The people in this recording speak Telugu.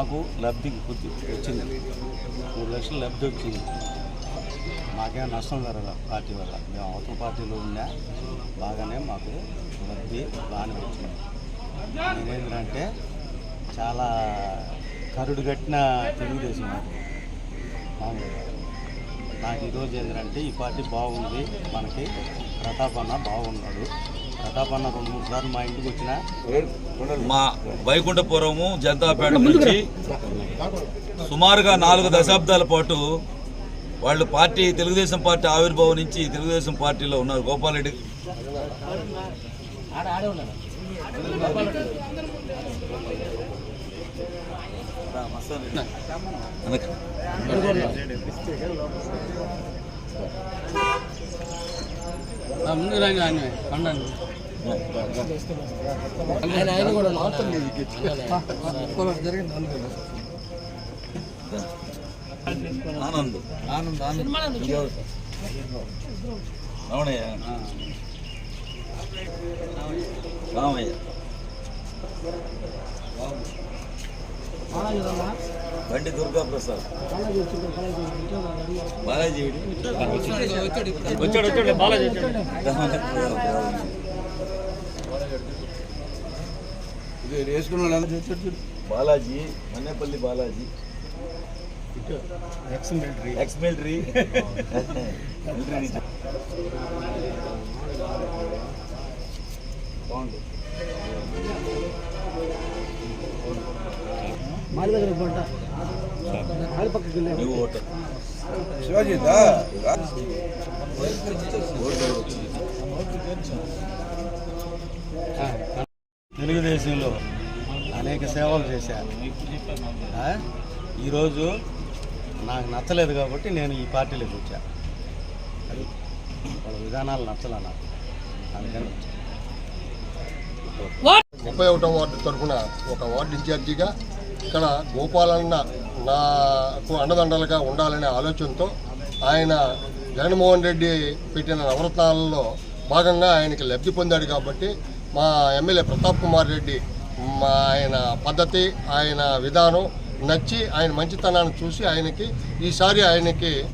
మాకు లబ్ధి వచ్చింది, 3 లక్షల లబ్ధి వచ్చింది. మాకేం నష్టం జరగదు పార్టీ వల్ల. మేము అవతల పార్టీలో ఉన్నా బాగానే మాకు లబ్ధి బాగానే వచ్చింది. నేనేంటంటే చాలా కరుడు కట్టిన తెలుగుదేశం మామూలుగా. నాకు ఈరోజు ఏంటంటే ఈ పార్టీ బాగుంది. మనకి ప్రతాప్ అన్న బాగున్నాడు. ప్రతాప్ అన్న 2-3 సార్లు మా ఇంటికి వచ్చిన మా వైకుంఠపురము జనతాపేట నుంచి సుమారుగా 4 దశాబ్దాల పాటు వాళ్ళు పార్టీ తెలుగుదేశం పార్టీ ఆవిర్భావం నుంచి తెలుగుదేశం పార్టీలో ఉన్నారు. గోపాల్ రెడ్డి ముందు పండండి. ఆనంద్ రమణయ్య రామయ్య బండి దుర్గా ప్రసాద్ బాలాజీ బాలాజీ మన్నేపల్లి బాలాజీ ఎక్స్ మిలిటరీ తెలుగుదేశంలో అనేక సేవలు చేశాను. ఈరోజు నాకు నచ్చలేదు కాబట్టి నేను ఈ పార్టీలోకి వచ్చాను. అది వాళ్ళ విధానాలు నచ్చలే నాకు, అందుకని వచ్చాను. 31వ వార్డు తరఫున ఒక వార్డు ఇన్ఛార్జిగా ఇక్కడ గోపాలన్న నాకు అండదండలుగా ఉండాలనే ఆలోచనతో ఆయన జగన్మోహన్ రెడ్డి పెట్టిన నవరత్నాలలో భాగంగా ఆయనకి లబ్ధి పొందాడు. కాబట్టి మా ఎమ్మెల్యే ప్రతాప్ కుమార్ రెడ్డి ఆయన పద్ధతి, ఆయన విధానం నచ్చి ఆయన మంచితనాన్ని చూసి ఈసారి ఆయనకి